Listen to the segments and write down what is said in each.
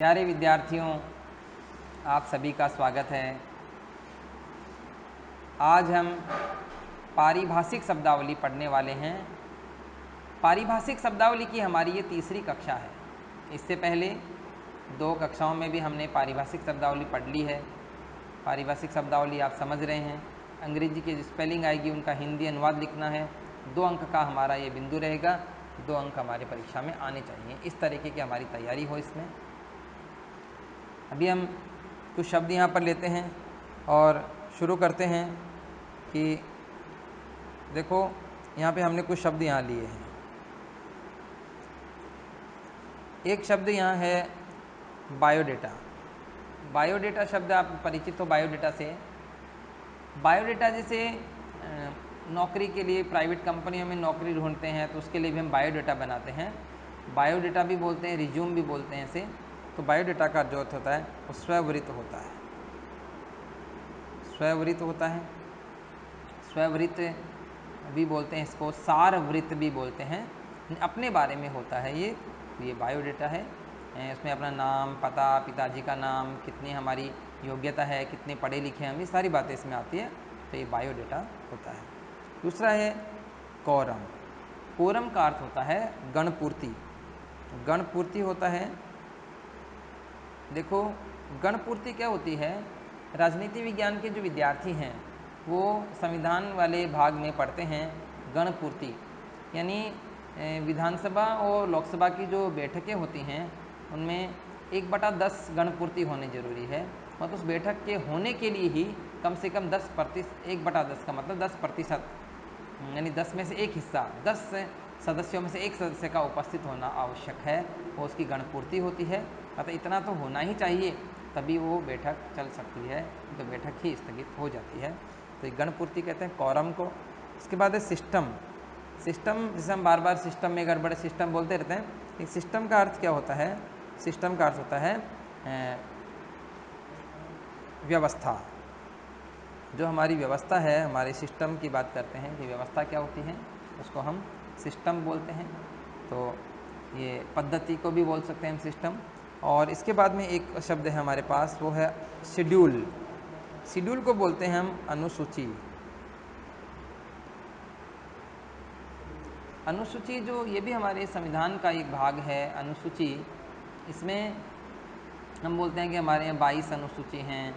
प्यारे विद्यार्थियों, आप सभी का स्वागत है। आज हम पारिभाषिक शब्दावली पढ़ने वाले हैं। पारिभाषिक शब्दावली की हमारी ये तीसरी कक्षा है। इससे पहले 2 कक्षाओं में भी हमने पारिभाषिक शब्दावली पढ़ ली है। पारिभाषिक शब्दावली आप समझ रहे हैं। अंग्रेजी की जो स्पेलिंग आएगी उनका हिंदी अनुवाद लिखना है। 2 अंक का हमारा ये बिंदु रहेगा। 2 अंक हमारे परीक्षा में आने चाहिए। इस तरीके की हमारी तैयारी हो इसमें। अभी हम कुछ शब्द यहाँ पर लेते हैं और शुरू करते हैं कि देखो यहाँ पे हमने कुछ शब्द यहाँ लिए हैं। एक शब्द यहाँ है बायोडेटा। बायोडेटा शब्द आप परिचित हो बायोडेटा से। बायोडेटा जैसे नौकरी के लिए प्राइवेट कंपनियों में नौकरी ढूंढते हैं तो उसके लिए भी हम बायोडेटा बनाते हैं। बायोडेटा भी बोलते हैं, रिज्यूम भी बोलते हैं इसे। तो बायोडेटा का जो अर्थ होता है वो स्ववृत्त होता है। स्ववृत्त होता है, स्ववृत्त भी बोलते हैं इसको, सारवृत्त भी बोलते हैं। अपने बारे में होता है ये बायोडेटा है। इसमें अपना नाम, पता, पिताजी का नाम, कितनी हमारी योग्यता है, कितने पढ़े लिखे हैं, हम, ये सारी बातें इसमें आती है। तो ये बायोडेटा होता है। दूसरा है कोरम। कोरम का अर्थ होता है गणपूर्ति। गणपूर्ति होता है, देखो गणपूर्ति क्या होती है। राजनीति विज्ञान के जो विद्यार्थी हैं वो संविधान वाले भाग में पढ़ते हैं गणपूर्ति, यानी विधानसभा और लोकसभा की जो बैठकें होती हैं उनमें 1/10 गणपूर्ति होने जरूरी है। मतलब उस बैठक के होने के लिए ही कम से कम 10%, 1/10 का मतलब 10%, यानी 10 में से एक हिस्सा, 10 सदस्यों में से एक सदस्य का उपस्थित होना आवश्यक है, वो उसकी गणपूर्ति होती है। अतः इतना तो होना ही चाहिए, तभी वो बैठक चल सकती है, तो बैठक ही स्थगित हो जाती है। तो ये गणपूर्ति कहते हैं कोरम को। इसके बाद है सिस्टम। सिस्टम जिसे हम बार बार सिस्टम में गड़बड़ सिस्टम बोलते रहते हैं। एक सिस्टम का अर्थ क्या होता है? सिस्टम का अर्थ होता है व्यवस्था। जो हमारी व्यवस्था है, हमारे सिस्टम की बात करते हैं कि व्यवस्था क्या होती है, उसको हम सिस्टम बोलते हैं। तो ये पद्धति को भी बोल सकते हैं हम सिस्टम। और इसके बाद में एक शब्द है हमारे पास, वो है शेड्यूल। शेड्यूल को बोलते हैं हम अनुसूची। अनुसूची जो ये भी हमारे संविधान का एक भाग है अनुसूची। इसमें हम बोलते हैं कि हमारे यहाँ 22 अनुसूची हैं।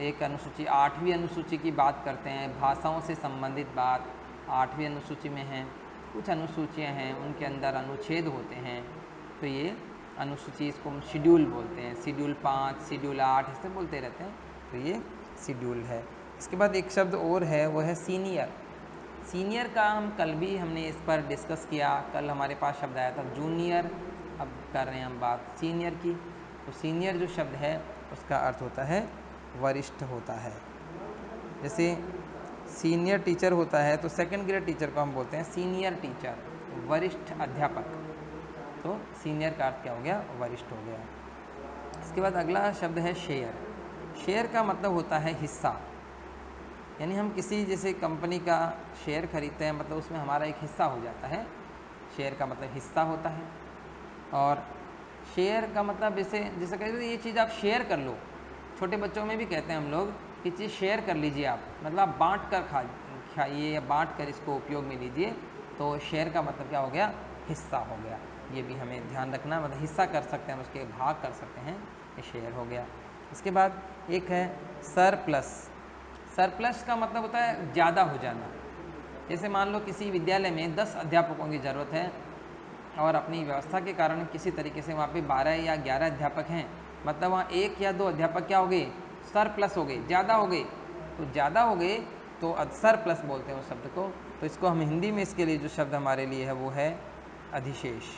एक अनुसूची 8वीं अनुसूची की बात करते हैं, भाषाओं से संबंधित बात 8वीं अनुसूची में है। कुछ अनुसूचियाँ हैं उनके अंदर अनुच्छेद होते हैं, तो ये अनुसूची, इसको हम शेड्यूल बोलते हैं। शेड्यूल 5, शेड्यूल 8 ऐसे बोलते रहते हैं, तो ये शेड्यूल है। इसके बाद एक शब्द और है, वो है सीनियर। सीनियर का हमने इस पर डिस्कस किया। कल हमारे पास शब्द आया था जूनियर, अब कर रहे हैं हम बात सीनियर की। तो सीनियर जो शब्द है उसका अर्थ होता है वरिष्ठ होता है। जैसे सीनियर टीचर होता है तो सेकंड ग्रेड टीचर को हम बोलते हैं सीनियर टीचर, वरिष्ठ अध्यापक। तो सीनियर का अर्थ क्या हो गया? वरिष्ठ हो गया। इसके बाद अगला शब्द है शेयर। शेयर का मतलब होता है हिस्सा, यानी हम किसी जैसे कंपनी का शेयर खरीदते हैं, मतलब उसमें हमारा एक हिस्सा हो जाता है। शेयर का मतलब हिस्सा होता है। और शेयर का मतलब जैसे जैसे कहते हैं ये चीज़ आप शेयर कर लो। छोटे बच्चों में भी कहते हैं हम लोग कि चीज़ शेयर कर लीजिए आप, मतलब आप बांट कर खाइए या बांट कर इसको उपयोग में लीजिए। तो शेयर का मतलब क्या हो गया? हिस्सा हो गया। ये भी हमें ध्यान रखना, मतलब हिस्सा कर सकते हैं, उसके भाग कर सकते हैं, ये शेयर हो गया। इसके बाद एक है सरप्लस। सरप्लस का मतलब होता है ज़्यादा हो जाना। जैसे मान लो किसी विद्यालय में 10 अध्यापकों की ज़रूरत है और अपनी व्यवस्था के कारण किसी तरीके से वहाँ पे 12 या 11 अध्यापक हैं, मतलब वहाँ 1 या 2 अध्यापक क्या हो गए? सरप्लस हो गए, ज़्यादा हो गए। तो ज़्यादा हो गए तो सरप्लस बोलते हैं उस शब्द को। तो इसको हम हिंदी में इसके लिए जो शब्द हमारे लिए है वो है अधिशेष।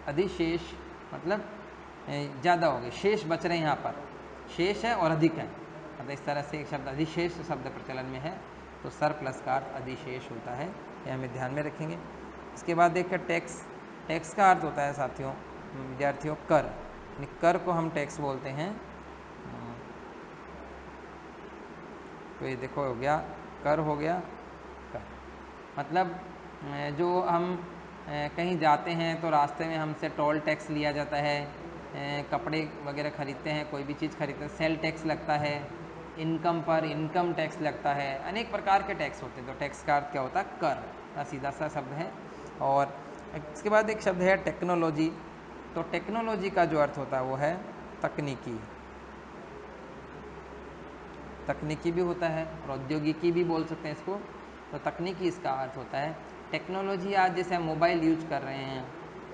अधिशेष मतलब ज़्यादा हो गए, शेष बच रहे हैं। यहाँ पर शेष है और अधिक है, मतलब इस तरह से एक शब्द अधिशेष शब्द प्रचलन में है। तो सरप्लस का अर्थ अधिशेष होता है, ये हमें ध्यान में रखेंगे। इसके बाद देखिए टैक्स। टैक्स का अर्थ होता है साथियों, विद्यार्थियों, कर। कर को हम टैक्स बोलते हैं। तो ये देखो हो गया कर, हो गया कर। मतलब जो हम कहीं जाते हैं तो रास्ते में हमसे टोल टैक्स लिया जाता है, कपड़े वगैरह ख़रीदते हैं, कोई भी चीज़ खरीदते हैं सेल टैक्स लगता है, इनकम पर इनकम टैक्स लगता है, अनेक प्रकार के टैक्स होते हैं। तो टैक्स का अर्थ क्या होता है? कर का सीधा सा शब्द है। और इसके बाद एक शब्द है टेक्नोलॉजी। तो टेक्नोलॉजी का जो अर्थ होता है वो है तकनीकी। तकनीकी भी होता है, प्रौद्योगिकी भी बोल सकते हैं इसको। तो तकनीकी इसका अर्थ होता है। टेक्नोलॉजी आज जैसे हम मोबाइल यूज कर रहे हैं,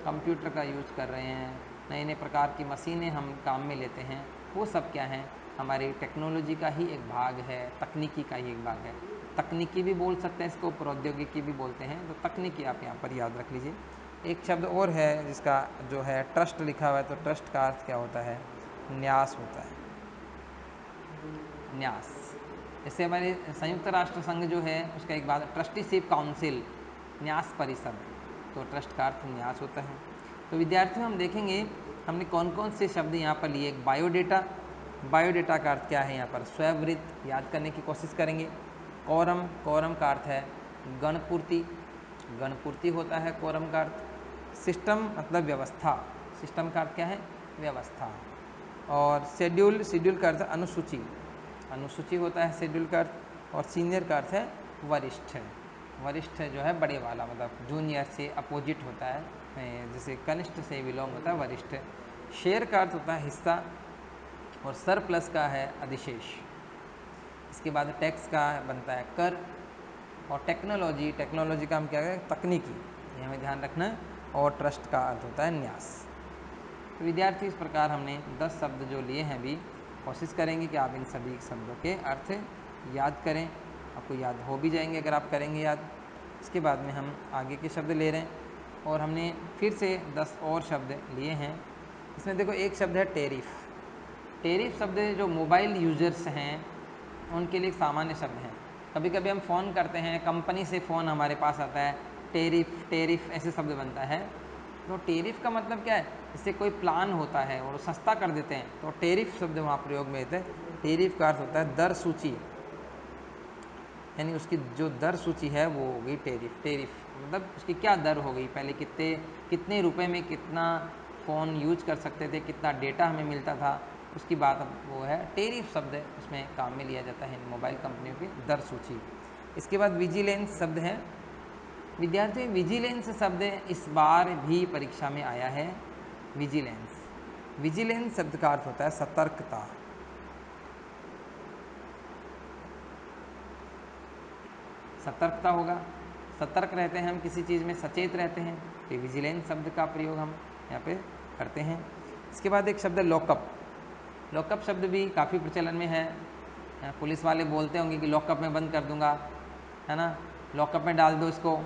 कंप्यूटर का यूज कर रहे हैं, नए नए प्रकार की मशीनें हम काम में लेते हैं, वो सब क्या है? हमारी टेक्नोलॉजी का ही एक भाग है, तकनीकी का ही एक भाग है। तकनीकी भी बोल सकते हैं इसको, प्रौद्योगिकी भी बोलते हैं। तो तकनीकी आप यहाँ पर याद रख लीजिए। एक शब्द और है जिसका जो है ट्रस्ट लिखा हुआ है। तो ट्रस्ट का अर्थ क्या होता है? न्यास होता है, न्यास। जैसे हमारे संयुक्त राष्ट्र संघ जो है उसका एक बात ट्रस्टीशिप काउंसिल, न्यास परिषद। तो ट्रस्ट का अर्थ न्यास होता है। तो विद्यार्थियों हम देखेंगे हमने कौन कौन से शब्द यहाँ पर लिए। एक बायोडेटा, बायोडेटा का अर्थ क्या है? यहाँ पर स्ववृत्त याद करने की कोशिश करेंगे। कोरम, कोरम का अर्थ है गणपूर्ति, गणपूर्ति होता है कोरम का अर्थ। सिस्टम मतलब व्यवस्था, सिस्टम का अर्थ क्या है? व्यवस्था। और शेड्यूल, शेड्यूल का अर्थ अनुसूची, अनुसूची होता है शेड्यूल का अर्थ। और सीनियर का अर्थ है वरिष्ठ, वरिष्ठ जो है बड़े वाला, मतलब जूनियर से अपोजिट होता है, जैसे कनिष्ठ से बिलोंग होता है वरिष्ठ। शेयर का अर्थ होता है हिस्सा, और सरप्लस का है अधिशेष। इसके बाद टैक्स का बनता है कर। और टेक्नोलॉजी, टेक्नोलॉजी का हम क्या करें? तकनीकी, ये हमें ध्यान रखना है। और ट्रस्ट का अर्थ होता है न्यास। तो विद्यार्थी इस प्रकार हमने 10 शब्द जो लिए हैं अभी, कोशिश करेंगे कि आप इन सभी शब्दों के अर्थ याद करें। आपको याद हो भी जाएंगे अगर आप करेंगे याद। इसके बाद में हम आगे के शब्द ले रहे हैं, और हमने फिर से 10 और शब्द लिए हैं। इसमें देखो एक शब्द है टेरिफ। टेरिफ शब्द जो मोबाइल यूजर्स हैं उनके लिए एक सामान्य शब्द है। कभी कभी हम फ़ोन करते हैं, कंपनी से फ़ोन हमारे पास आता है, टेरिफ टेरिफ ऐसे शब्द बनता है। तो टेरिफ का मतलब क्या है? इससे कोई प्लान होता है और सस्ता कर देते हैं, तो टेरिफ शब्द वहाँ प्रयोग में होते हैं। टेरिफ का अर्थ होता है दर सूची, यानी उसकी जो दर सूची है वो हो गई टेरिफ। टेरिफ मतलब उसकी क्या दर हो गई, पहले कितने कितने रुपए में कितना फ़ोन यूज कर सकते थे, कितना डेटा हमें मिलता था, उसकी बात अब वो है टेरिफ शब्द है, उसमें काम में लिया जाता है मोबाइल कंपनियों की दर सूची। इसके बाद विजिलेंस शब्द है। विद्यार्थियों विजिलेंस शब्द इस बार भी परीक्षा में आया है। विजिलेंस, विजिलेंस शब्द का अर्थ होता है सतर्कता। सतर्कता होगा, सतर्क रहते हैं हम, किसी चीज़ में सचेत रहते हैं, तो विजिलेंस शब्द का प्रयोग हम यहाँ पे करते हैं। इसके बाद एक शब्द है लॉकअप। लॉकअप शब्द भी काफ़ी प्रचलन में है। पुलिस वाले बोलते होंगे कि लॉकअप में बंद कर दूंगा, है ना, लॉकअप में डाल दो इसको।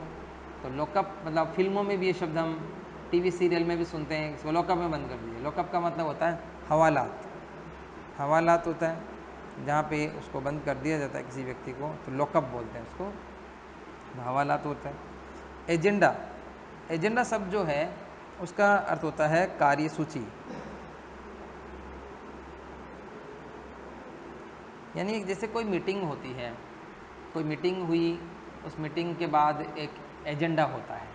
तो लॉकअप मतलब फिल्मों में भी ये शब्द हम टीवी सीरियल में भी सुनते हैं, इसको लॉकअप में बंद कर दीजिए। लॉकअप का मतलब होता है हवालात, हवालात होता है जहाँ पे उसको बंद कर दिया जाता है किसी व्यक्ति को, तो लॉकअप बोलते हैं उसको, हवालात होता है। एजेंडा, एजेंडा शब्द जो है उसका अर्थ होता है कार्यसूची, यानी जैसे कोई मीटिंग होती है, कोई मीटिंग हुई, उस मीटिंग के बाद एक एजेंडा होता है।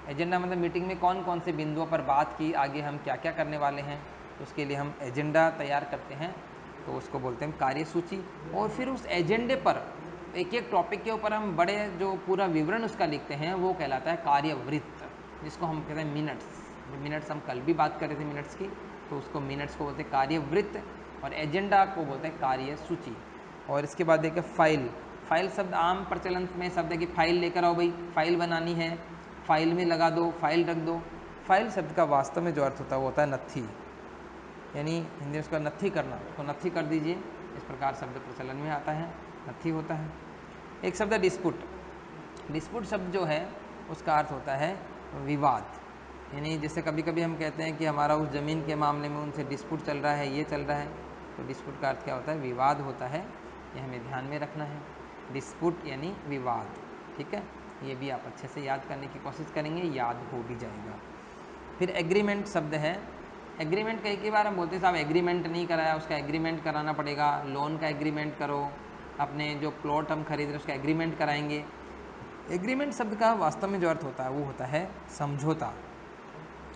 एजेंडा मतलब मीटिंग में कौन कौन से बिंदुओं पर बात की, आगे हम क्या क्या करने वाले हैं, उसके लिए हम एजेंडा तैयार करते हैं, तो उसको बोलते हैं कार्यसूची। और फिर उस एजेंडे पर एक एक टॉपिक के ऊपर हम बड़े जो पूरा विवरण उसका लिखते हैं वो कहलाता है कार्यवृत्त, जिसको हम कहते हैं मिनट्स। मिनट्स हम कल भी बात कर रहे थे मिनट्स की, तो उसको मिनट्स को बोलते हैं कार्यवृत्त, और एजेंडा को बोलते हैं कार्यसूची। और इसके बाद एक फाइल। फाइल शब्द आम प्रचलन में शब्द है कि फाइल लेकर आओ भाई, फाइल बनानी है, फाइल में लगा दो, फाइल रख दो। फाइल शब्द का वास्तव में जो अर्थ होता है वो होता है नत्थी, यानी हिंदी में उसका नत्थी करना, उसको नत्थी कर दीजिए, इस प्रकार शब्द प्रचलन में आता है, नत्थी होता है। एक शब्द है डिस्प्यूट। डिस्प्यूट शब्द जो है उसका अर्थ होता है विवाद, यानी जैसे कभी कभी हम कहते हैं कि हमारा उस ज़मीन के मामले में उनसे डिस्प्यूट चल रहा है, ये चल रहा है, तो डिस्प्यूट का अर्थ क्या होता है? विवाद होता है, ये हमें ध्यान में रखना है। डिस्प्यूट यानी विवाद, ठीक है, ये भी आप अच्छे से याद करने की कोशिश करेंगे, याद हो भी जाएगा। फिर एग्रीमेंट शब्द है। एग्रीमेंट कई बार हम बोलते हैं साहब एग्रीमेंट नहीं कराया, उसका एग्रीमेंट कराना पड़ेगा। लोन का एग्रीमेंट करो, अपने जो प्लॉट हम खरीद रहे हैं उसका एग्रीमेंट कराएंगे। एग्रीमेंट शब्द का वास्तव में जो अर्थ होता है वो होता है समझौता,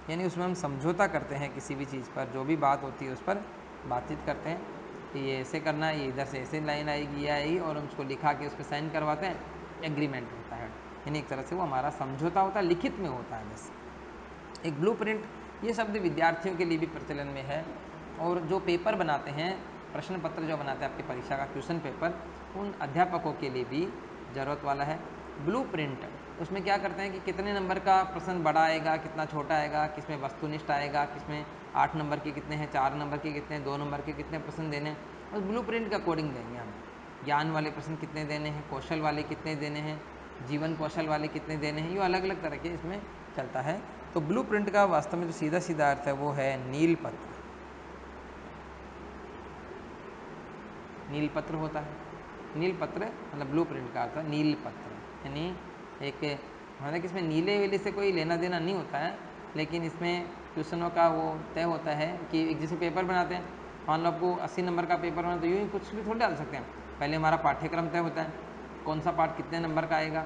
यानी उसमें हम समझौता करते हैं किसी भी चीज़ पर, जो भी बात होती है उस पर बातचीत करते हैं कि ये ऐसे करना है, ये इधर से ऐसे लाइन आएगी, ये आएगी, और हम उसको लिखा के उस पर साइन करवाते हैं, एग्रीमेंट होता है। यानी एक तरह से वो हमारा समझौता होता है, लिखित में होता है बस। एक ब्लूप्रिंट, ये शब्द विद्यार्थियों के लिए भी प्रचलन में है, और जो पेपर बनाते हैं, प्रश्न पत्र जो बनाते हैं आपकी परीक्षा का क्वेश्चन पेपर, उन अध्यापकों के लिए भी ज़रूरत वाला है। ब्लूप्रिंट, उसमें क्या करते हैं कि कितने नंबर का प्रश्न बड़ा आएगा, कितना छोटा आएगा, किसमें वस्तुनिष्ठ आएगा, किसमें 8 नंबर के कितने हैं, 4 नंबर के कितने, 2 नंबर के कितने प्रश्न देने हैं, और ब्लूप्रिंट के अकॉर्डिंग देंगे हम। ज्ञान वाले प्रश्न कितने देने हैं, कौशल वाले कितने देने हैं, जीवन कौशल वाले कितने देने हैं, ये अलग अलग तरह के इसमें चलता है। तो ब्लूप्रिंट का वास्तव में जो सीधा सीधा अर्थ है वो है नीलपत्र। नीलपत्र होता है, नीलपत्र मतलब ब्लूप्रिंट का अर्थ है नीलपत्र, यानी एक, हालांकि इसमें नीले वेले से कोई लेना देना नहीं होता है, लेकिन इसमें क्वेश्चनों का वो तय होता है कि एक जैसे पेपर बनाते हैं, मान लो आपको 80 नंबर का पेपर बना, तो यूँ ही कुछ भी थोड़ी डाल सकते हैं। पहले हमारा पाठ्यक्रम तय होता है, कौन सा पाठ कितने नंबर का आएगा,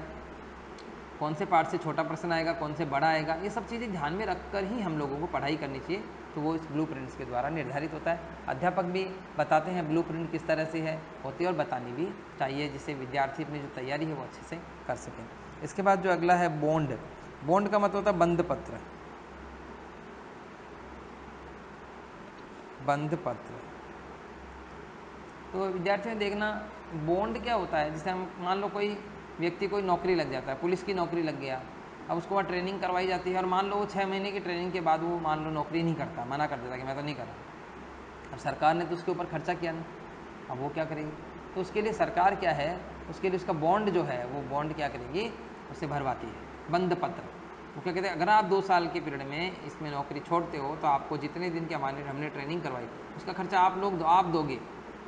कौन से पार्ट से छोटा प्रश्न आएगा, कौन से बड़ा आएगा, ये सब चीज़ें ध्यान में रखकर ही हम लोगों को पढ़ाई करनी चाहिए। तो वो इस ब्लूप्रिंट्स के द्वारा निर्धारित होता है। अध्यापक भी बताते हैं ब्लूप्रिंट किस तरह से है होती है, और बतानी भी चाहिए, जिससे विद्यार्थी अपनी जो तैयारी है वो अच्छे से कर सकें। इसके बाद जो अगला है बॉन्ड। बॉन्ड का मतलब होता है बंध पत्र। बंध पत्र, तो विद्यार्थियों ने देखना बॉन्ड क्या होता है। जैसे हम मान लो कोई व्यक्ति कोई नौकरी लग जाता है, पुलिस की नौकरी लग गया, अब उसको वहाँ ट्रेनिंग करवाई जाती है, और मान लो वो 6 महीने की ट्रेनिंग के बाद वो मान लो नौकरी नहीं करता, मना कर देता कि मैं तो नहीं कर रहा। अब सरकार ने तो उसके ऊपर खर्चा किया नहीं, अब वो क्या करेगी, तो उसके लिए सरकार क्या है, उसके लिए उसका बॉन्ड जो है वो बॉन्ड क्या करेगी, उसे भरवाती है, बंध पत्र। वो क्या कहते हैं, अगर आप 2 साल के पीरियड में इसमें नौकरी छोड़ते हो तो आपको जितने दिन की हमारे हमने ट्रेनिंग करवाई उसका खर्चा आप दोगे,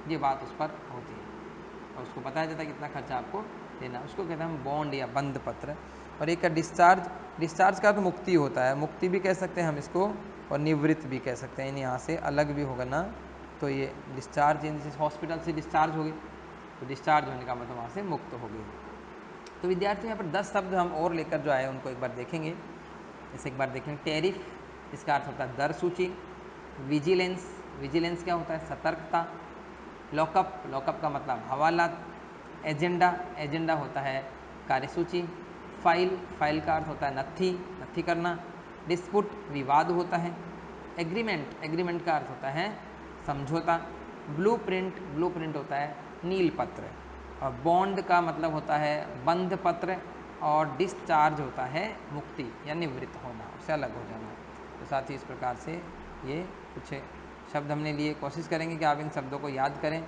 ये बात उस पर होती है, और उसको बताया जाता है कितना खर्चा आपको देना, उसको कहते हैं हम बॉन्ड या बंध पत्र। और एक का डिस्चार्ज। डिस्चार्ज का तो मुक्ति होता है, मुक्ति भी कह सकते हैं हम इसको, और निवृत्त भी कह सकते हैं, यहाँ से अलग भी होगा ना। तो ये डिस्चार्ज, जैसे हॉस्पिटल से डिस्चार्ज हो गई, तो डिस्चार्ज होने का मतलब वहाँ से मुक्त हो गई। तो विद्यार्थी यहाँ पर 10 शब्द हम और लेकर जो आए उनको एक बार देखेंगे। जैसे एक बार देखेंगे टैरिफ, इसका अर्थ होता है दर सूची। विजिलेंस, विजिलेंस क्या होता है, सतर्कता। लॉकअप, लॉकअप का मतलब हवालात। एजेंडा, एजेंडा होता है कार्यसूची। फाइल, फाइल का अर्थ होता है नत्थी, नत्थी करना। डिस्प्यूट, विवाद होता है। एग्रीमेंट, एग्रीमेंट का अर्थ होता है समझौता। ब्लूप्रिंट, ब्लूप्रिंट होता है नीलपत्र। और बॉन्ड का मतलब होता है बंध पत्र। और डिस्चार्ज होता है मुक्ति या निवृत्त होना, उससे अलग हो जाना। तो साथ ही इस प्रकार से ये कुछ शब्द हमने लिए, कोशिश करेंगे कि आप इन शब्दों को याद करें।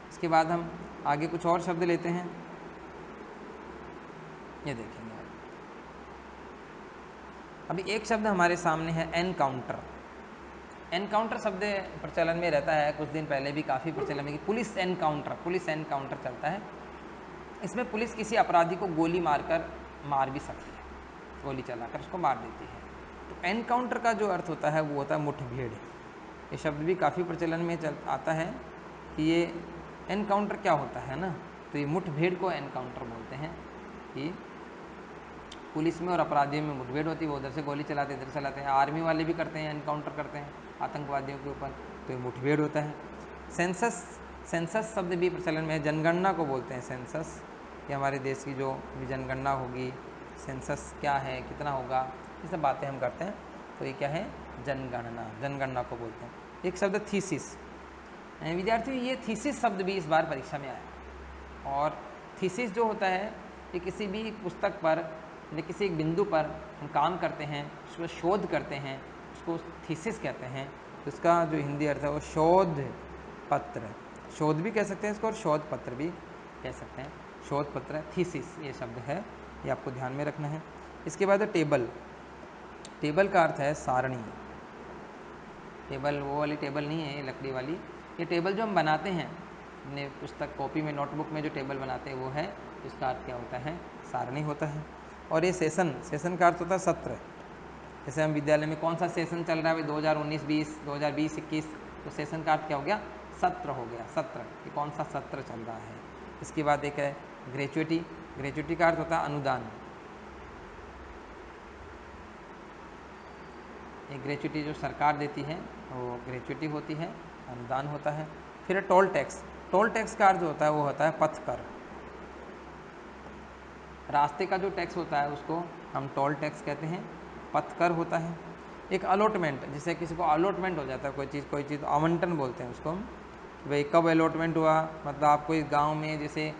इसके बाद हम आगे कुछ और शब्द लेते हैं, ये देखेंगे आप। अभी एक शब्द हमारे सामने है एनकाउंटर। एनकाउंटर शब्द प्रचलन में रहता है, कुछ दिन पहले भी काफ़ी प्रचलन में कि पुलिस एनकाउंटर, पुलिस एनकाउंटर चलता है। इसमें पुलिस किसी अपराधी को गोली मारकर मार भी सकती है, गोली चलाकर उसको मार देती है। तो एनकाउंटर का जो अर्थ होता है वो होता है मुठभेड़। ये शब्द भी काफ़ी प्रचलन में चल आता है कि ये एनकाउंटर क्या होता है ना, तो ये मुठभेड़ को एनकाउंटर बोलते हैं। कि पुलिस में और अपराधियों में मुठभेड़ होती है, वो उधर से गोली चलाते इधर चलाते हैं। आर्मी वाले भी करते हैं, एनकाउंटर करते हैं आतंकवादियों के ऊपर, तो ये मुठभेड़ होता है। सेंसस, सेंसस शब्द भी प्रचलन में है, जनगणना को बोलते हैं सेंसस। ये हमारे देश की जो भी जनगणना होगी, सेंसस क्या है, कितना होगा, ये सब बातें हम करते हैं, तो ये क्या है, जनगणना, जनगणना को बोलते हैं। एक शब्द थीसिस। विद्यार्थियों ये थीसिस शब्द भी इस बार परीक्षा में आया। और थीसिस जो होता है ये किसी भी पुस्तक पर या किसी एक बिंदु पर हम काम करते हैं, उसको शोध करते हैं, उसको थीसिस कहते हैं। तो इसका जो हिंदी अर्थ है वो शोध पत्र, शोध भी कह सकते हैं इसको और शोध पत्र भी कह सकते हैं। शोध पत्र, थीसिस ये शब्द है, ये आपको ध्यान में रखना है। इसके बाद टेबल। टेबल का अर्थ है सारणी। टेबल वो वाली टेबल नहीं है, ये लकड़ी वाली। ये टेबल जो हम बनाते हैं अपने पुस्तक कॉपी में, नोटबुक में जो टेबल बनाते हैं वो है, इसका अर्थ क्या होता है, सारणी होता है। और ये सेशन, सेशन का अर्थ होता है सत्र। जैसे हम विद्यालय में कौन सा सेशन चल रहा है भाई, 2019-20, 2020-21, तो सेशन का अर्थ क्या हो गया, सत्र हो गया, सत्र, कि कौन सा सत्र चल रहा है। इसके बाद एक है ग्रेचुइटी। ग्रेच्युटी का अर्थ होता है अनुदान। एक ग्रेच्युटी जो सरकार देती है वो ग्रेच्युटी होती है, अनुदान होता है। फिर टोल टैक्स। टोल टैक्स का अर्थ जो होता है वो होता है पथ कर। रास्ते का जो टैक्स होता है उसको हम टोल टैक्स कहते हैं, पथ कर होता है। एक अलॉटमेंट, जैसे किसी को अलॉटमेंट हो जाता है कोई चीज़ आवंटन बोलते हैं उसको हम, कि भाई कब अलॉटमेंट हुआ, मतलब आप कोई गांव में, जैसे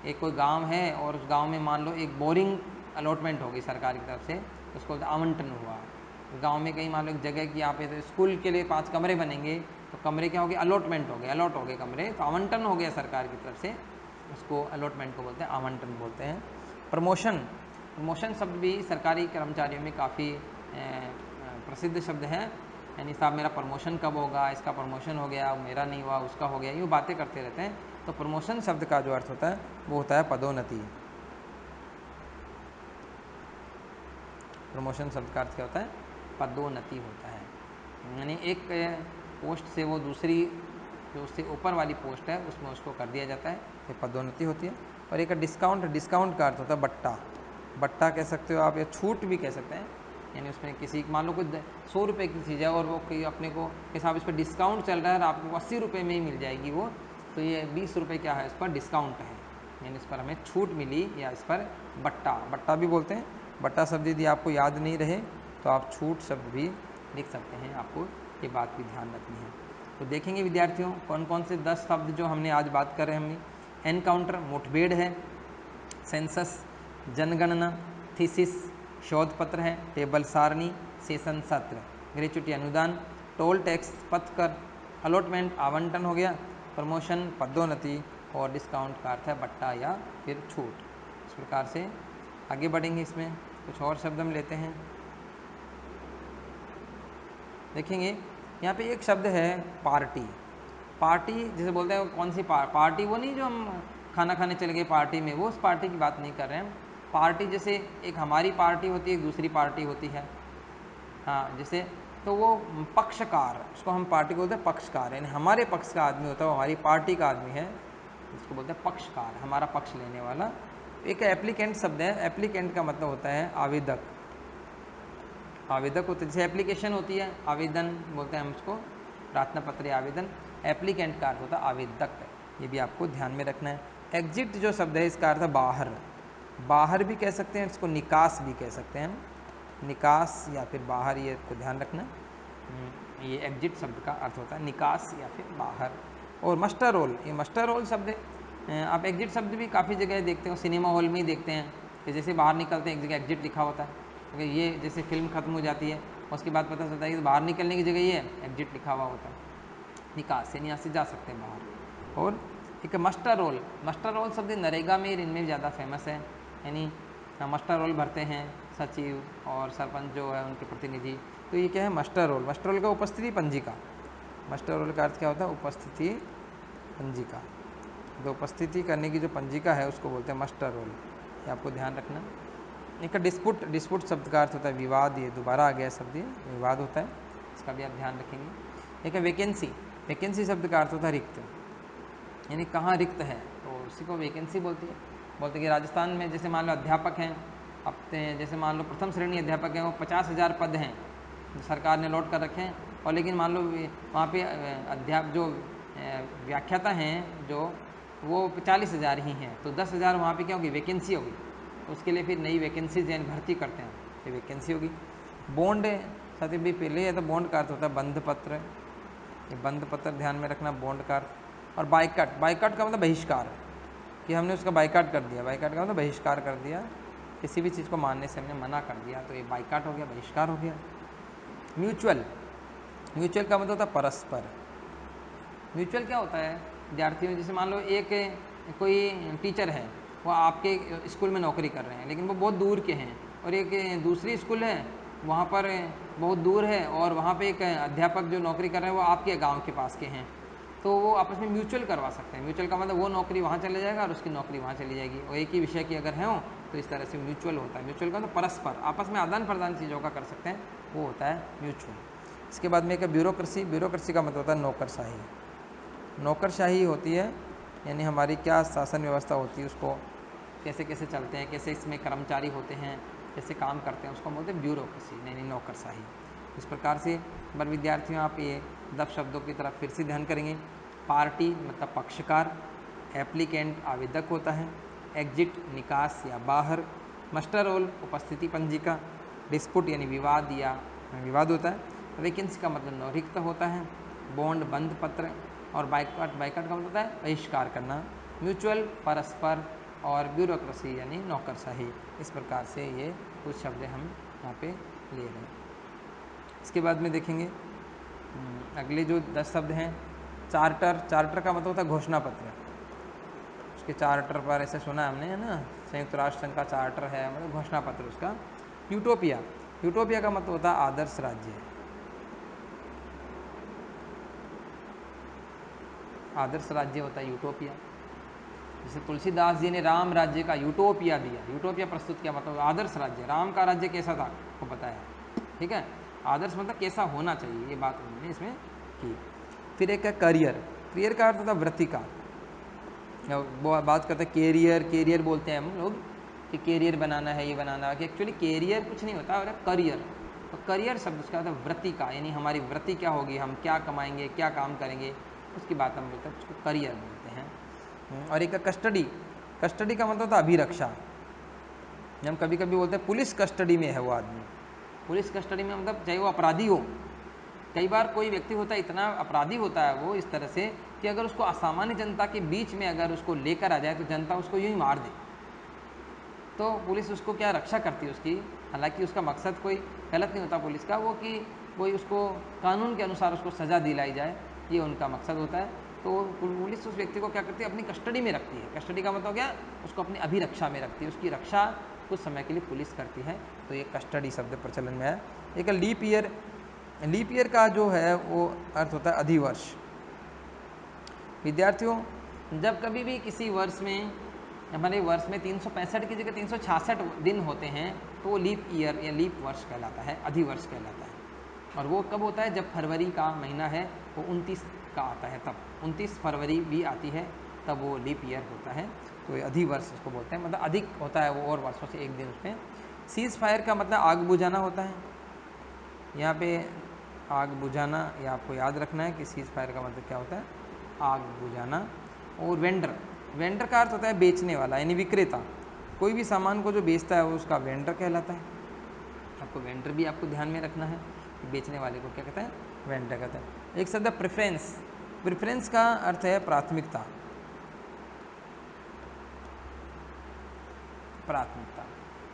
एक कोई गांव है और उस गांव में मान लो एक बोरिंग अलॉटमेंट होगी सरकार की तरफ से, उसको आवंटन हुआ। गांव में कहीं मान लो एक जगह की यहाँ पे तो स्कूल के लिए 5 कमरे बनेंगे, तो कमरे क्या हो गए, अलॉटमेंट हो गए, अलॉट हो गए कमरे, तो आवंटन हो गया सरकार की तरफ से, उसको अलॉटमेंट को बोलते हैं, आवंटन बोलते हैं। प्रमोशन। प्रमोशन शब्द भी सरकारी कर्मचारियों में काफ़ी प्रसिद्ध शब्द है, यानी साहब मेरा प्रमोशन कब होगा, इसका प्रमोशन हो गया, मेरा नहीं हुआ, उसका हो गया, यूँ बातें करते रहते हैं। तो प्रमोशन शब्द का जो अर्थ होता है वो होता है पदोन्नति। प्रमोशन शब्द का अर्थ क्या होता है, पदोन्नति होता है, यानी एक पोस्ट से वो दूसरी जो उससे ऊपर वाली पोस्ट है उसमें उसको कर दिया जाता है, ये पदोन्नति होती है। और एक डिस्काउंट। डिस्काउंट का अर्थ होता है बट्टा। बट्टा कह सकते हो आप, या छूट भी कह सकते हैं, यानी उसमें किसी मान लो कोई 100 रुपये की चीज़ है और वो कोई अपने को के साथ इस पर डिस्काउंट चल रहा है और आपको 80 रुपये में ही मिल जाएगी वो, तो ये 20 रुपये क्या है, इस पर डिस्काउंट है, यानी इस पर हमें छूट मिली, या इस पर बट्टा, बट्टा भी बोलते हैं। बट्टा शब्द यदि आपको याद नहीं रहे तो आप छूट शब्द भी लिख सकते हैं, आपको ये बात भी ध्यान रखनी है। तो देखेंगे विद्यार्थियों कौन कौन से 10 शब्द जो हमने आज बात कर रहे हैं हमने। एनकाउंटर मुठभेड़ है, सेंसस जनगणना, थीसिस शोध पत्र है, टेबल सारणी सेशन सत्र, ग्रेच्युटी अनुदान, टोल टैक्स पथकर, अलॉटमेंट आवंटन हो गया, प्रमोशन पदोन्नति, और डिस्काउंट का अर्थ है बट्टा या फिर छूट। इस प्रकार से आगे बढ़ेंगे। इसमें कुछ और शब्द हम लेते हैं, देखेंगे यहाँ पे एक शब्द है पार्टी। पार्टी जैसे बोलते हैं कौन सी पार्टी, वो नहीं जो हम खाना खाने चले गए पार्टी में, वो उस पार्टी की बात नहीं कर रहे हैं। पार्टी जैसे एक हमारी पार्टी होती है, एक दूसरी पार्टी होती है, हाँ, जैसे तो वो पक्षकार, उसको हम पार्टी को बोलते हैं पक्षकार, यानी हमारे पक्ष का आदमी होता है, वो हमारी पार्टी का आदमी है, इसको बोलते हैं पक्षकार, हमारा पक्ष लेने वाला। एक एप्लीकेंट शब्द है, एप्लीकेंट का मतलब होता है आवेदक। आवेदक होते जैसे एप्लीकेशन होती है, आवेदन बोलते हैं हम उसको, प्रार्थना पत्र आवेदन। एप्लीकेंट का अर्थ होता है आवेदक, ये भी आपको ध्यान में रखना है। एग्जिट जो शब्द है इसका अर्थ है बाहर। बाहर भी कह सकते हैं, इसको निकास भी कह सकते हैं, निकास या फिर बाहर, ये को ध्यान रखना। ये एग्जिट शब्द का अर्थ होता है निकास या फिर बाहर। और मस्टर रोल, ये मस्टर रोल शब्द आप एग्जिट शब्द भी काफ़ी जगह देखते हो, सिनेमा हॉल में ही देखते हैं कि जैसे बाहर निकलते हैं एक जगह एग्जिट लिखा होता है, क्योंकि ये जैसे फिल्म खत्म हो जाती है उसके बाद पता चलता है कि बाहर निकलने की जगह ये एग्जिट लिखा हुआ होता है, निकास, यानी यहाँ से जा सकते हैं बाहर। और एक मस्टर रोल, मस्टर रोल शब्द नरेगा में इनमें ज़्यादा फेमस है, यानी मस्टर रोल भरते हैं सचिव और सरपंच जो है उनके प्रतिनिधि, तो ये क्या है मस्टर रोल। मस्टर रोल का उपस्थिति पंजिका, मस्टर रोल का अर्थ क्या होता है, उपस्थिति पंजिका, तो उपस्थिति करने की जो पंजिका है उसको बोलते हैं मस्टर रोल, ये आपको ध्यान रखना। एक डिस्पुट, डिस्पुट शब्द का अर्थ होता है विवाद, ये दोबारा आ गया शब्द, ये विवाद होता है, इसका भी आप ध्यान रखेंगे। एक है वैकेंसी, वैकेंसी शब्द का अर्थ होता है रिक्त, यानी कहाँ रिक्त है तो उसी को वैकेंसी बोलती है। बोलते कि राजस्थान में जैसे मान लो अध्यापक हैं, अब जैसे मान लो प्रथम श्रेणी अध्यापक हैं, वो 50,000 पद हैं जो सरकार ने लॉट कर रखे हैं, और लेकिन मान लो वहाँ पे जो व्याख्याता हैं जो वो 40,000 ही हैं, तो 10,000 वहाँ पे क्या होगी, वैकेंसी होगी, तो उसके लिए फिर नई वैकेंसीज यानी भर्ती करते हैं, ये वैकेंसी होगी। बॉन्ड साथी भी पहले है, तो बॉन्ड का अर्थ होता है बंध पत्र, ये बंध पत्र ध्यान में रखना, बॉन्ड का अर्थ। और बाइकआउट, बाइकआउट का मतलब बहिष्कार, कि हमने उसका बाइकआउट कर दिया, बाइकआउट का मतलब बहिष्कार कर दिया, किसी भी चीज़ को मानने से हमने मना कर दिया, तो ये बाइकआउट हो गया, बहिष्कार हो गया। म्यूचुअल, म्यूचुअल का मतलब होता है परस्पर। म्यूचुअल क्या होता है विद्यार्थियों, जैसे मान लो एक कोई टीचर है, वो आपके स्कूल में नौकरी कर रहे हैं लेकिन वो बहुत दूर के हैं, और एक दूसरी स्कूल है वहाँ पर बहुत दूर है, और वहाँ पे एक अध्यापक जो नौकरी कर रहे हैं वो आपके गांव के पास के हैं, तो वो आपस में म्यूचुअल करवा सकते हैं। म्यूचुअल का मतलब वो नौकरी वहाँ चले जाएगा और उसकी नौकरी वहाँ चली जाएगी, और एक ही विषय की अगर है हो तो इस तरह से म्यूचुअल होता है। म्यूचुअल का मतलब परस्पर आपस में आदान प्रदान चीज़ों का कर सकते हैं, वो होता है म्यूचुअल। इसके बाद में एक ब्यूरोक्रेसी, ब्यूरोक्रेसी का मतलब होता है नौकरशाही। नौकरशाही होती है यानी हमारी क्या शासन व्यवस्था होती है उसको कैसे कैसे चलते हैं, कैसे इसमें कर्मचारी होते हैं, कैसे काम करते हैं, उसको बोलते हैं ब्यूरोक्रेसी, यानी नौकरशाही। इस प्रकार से पर विद्यार्थियों आप ये 10 शब्दों की तरफ फिर से ध्यान करेंगे। पार्टी मतलब पक्षकार, एप्लीकेंट आवेदक होता है, एग्जिट निकास या बाहर, मस्टर रोल उपस्थिति पंजिका, डिस्प्यूट यानी विवाद या विवाद होता है, वैकेंसी का मतलब नौरिक्त होता है, बॉन्ड बंद पत्र, और बाइकआउट बाइकआउट का मतलब होता है बहिष्कार करना, म्यूचुअल परस्पर, और ब्यूरोक्रेसी यानी नौकरशाही। इस प्रकार से ये कुछ शब्द हम यहाँ पे ले रहे हैं। इसके बाद में देखेंगे अगले जो 10 शब्द हैं। चार्टर, चार्टर का मतलब होता है घोषणा पत्र। उसके चार्टर पर ऐसे सुना है हमने, है ना, संयुक्त राष्ट्र संघ का चार्टर है, मतलब घोषणा पत्र उसका। यूटोपिया, यूटोपिया का मतलब होता है आदर्श राज्य। आदर्श राज्य होता है यूटोपिया। जैसे तुलसीदास जी ने राम राज्य का यूटोपिया दिया, यूटोपिया प्रस्तुत किया, मतलब आदर्श राज्य। राम का राज्य कैसा था आपको बताया, ठीक है। आदर्श मतलब कैसा होना चाहिए, ये बात उन्होंने इसमें की। फिर एक है करियर, करियर का अर्थ होता है वृत्ति का। बात करते हैं कैरियर, कैरियर बोलते हैं हम लोग कि कैरियर बनाना है, ये बनाना है, कि एक्चुअली कैरियर कुछ नहीं होता, और करियर, तो करियर शब्द उसका होता है वृत्ति का, यानी हमारी वृत्ति क्या होगी, हम क्या कमाएंगे, क्या काम करेंगे, उसकी बात हम बोलते हैं, उसको करियर बोलते हैं। और एक कस्टडी, कस्टडी का मतलब होता है अभिरक्षा। हम कभी कभी बोलते हैं पुलिस कस्टडी में है वो आदमी, पुलिस कस्टडी में मतलब चाहे वो अपराधी हो। कई बार कोई व्यक्ति होता है इतना अपराधी होता है वो इस तरह से कि अगर उसको असामान्य जनता के बीच में अगर उसको लेकर आ जाए तो जनता उसको यूं ही मार दे, तो पुलिस उसको क्या रक्षा करती है उसकी। हालांकि उसका मकसद कोई गलत नहीं होता पुलिस का, वो कि कोई उसको कानून के अनुसार उसको सज़ा दिलाई जाए, ये उनका मकसद होता है। तो पुलिस उस व्यक्ति को क्या करती है, अपनी कस्टडी में रखती है। कस्टडी का मतलब क्या, उसको अपनी अभिरक्षा में रखती है, उसकी रक्षा कुछ समय के लिए पुलिस करती है। तो ये कस्टडी शब्द प्रचलन में है। एक लीप ईयर, लीप ईयर का जो है वो अर्थ होता है अधिवर्ष। विद्यार्थियों जब कभी भी किसी वर्ष में, हमारे वर्ष में 365 की जगह 366 दिन होते हैं, तो वो लीप ईयर या लीप वर्ष कहलाता है, अधिवर्ष कहलाता है। और वो कब होता है, जब फरवरी का महीना है वो 29 का आता है, तब 29 फरवरी भी आती है, तब वो लीप ईयर होता है। तो ये अधिवर्ष उसको बोलते हैं, मतलब अधिक होता है वो और वर्षों से एक दिन उसमें। सीज फायर का मतलब आग बुझाना होता है। यहाँ पे आग बुझाना, ये आपको याद रखना है कि सीज फायर का मतलब क्या होता है, आग बुझाना। और वेंडर, वेंडर का अर्थ होता है बेचने वाला, यानी विक्रेता। कोई भी सामान को जो बेचता है वो उसका वेंडर कहलाता है। आपको वेंडर भी आपको ध्यान में रखना है कि बेचने वाले को क्या कहता है, वेंडर कहता है। एक शब्द है प्रेफरेंस, प्रेफरेंस का अर्थ है प्राथमिकता, प्राथमिकता।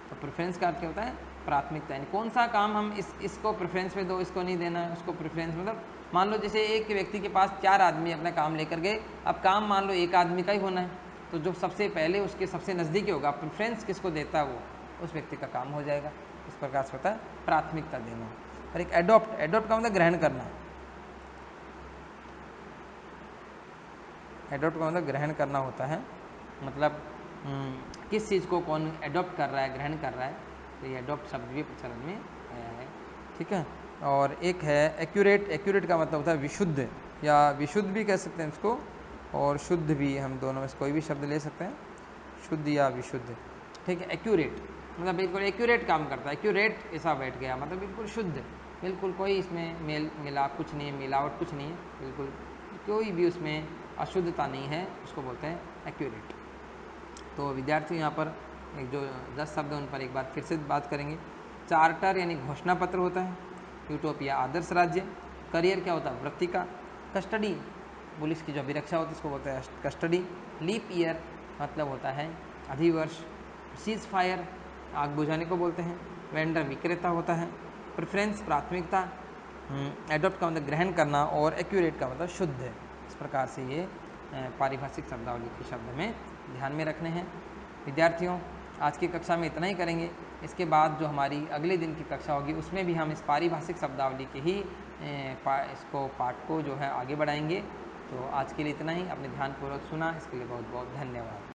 तो प्रेफरेंस का अर्थ क्या होता है, प्राथमिकता, यानी कौन सा काम हम इसको प्रेफरेंस पे दो, इसको नहीं देना, उसको प्रेफरेंस, मतलब मान लो जैसे एक व्यक्ति के पास 4 आदमी अपना काम लेकर गए, अब काम मान लो एक आदमी का ही होना है, तो जो सबसे पहले उसके सबसे नज़दीकी होगा, प्रेफरेंस किसको देता है वो उस व्यक्ति का काम हो जाएगा। इस प्रकार से होता है प्राथमिकता देना। और एक एडॉप्ट, एडॉप्ट का मतलब ग्रहण करना, एडॉप्ट का मतलब ग्रहण करना होता है, मतलब किस चीज़ को कौन एडॉप्ट कर रहा है, ग्रहण कर रहा है, तो ये एडॉप्ट शब्द भी प्रचलन में आया है, ठीक है। और एक है एक्यूरेट, एक्यूरेट का मतलब होता है विशुद्ध, या विशुद्ध भी कह सकते हैं इसको, और शुद्ध भी, हम दोनों में से कोई भी शब्द ले सकते हैं, शुद्ध या विशुद्ध, ठीक है। एक्यूरेट मतलब बिल्कुल एक्यूरेट काम करता है, एक्यूरेट ऐसा बैठ गया, मतलब बिल्कुल शुद्ध, बिल्कुल कोई इसमें मेल मिलाप कुछ नहीं है, मिलावट कुछ नहीं है, बिल्कुल कोई भी उसमें अशुद्धता नहीं है, उसको बोलते हैं एक्यूरेट। तो विद्यार्थी यहाँ पर एक जो 10 शब्द हैं उन पर एक बार फिर से बात करेंगे। चार्टर यानी घोषणा पत्र होता है, यूटोपिया आदर्श राज्य, करियर क्या होता है वृत्ति का, कस्टडी पुलिस की जो अभिरक्षा होती है उसको बोलते हैं कस्टडी, लीप ईयर मतलब होता है अधिवर्ष, सीज फायर आग बुझाने को बोलते हैं, वेंडर विक्रेता होता है, प्रेफरेंस प्राथमिकता, एडॉप्ट का मतलब ग्रहण करना, और एक्यूरेट का मतलब शुद्ध है। इस प्रकार से ये पारिभाषिक शब्दावली के शब्द में ध्यान में रखने हैं। विद्यार्थियों आज की कक्षा में इतना ही करेंगे, इसके बाद जो हमारी अगले दिन की कक्षा होगी उसमें भी हम इस पारिभाषिक शब्दावली के ही इसको पाठ को जो है आगे बढ़ाएंगे। तो आज के लिए इतना ही, अपने ध्यानपूर्वक सुना इसके लिए बहुत बहुत धन्यवाद।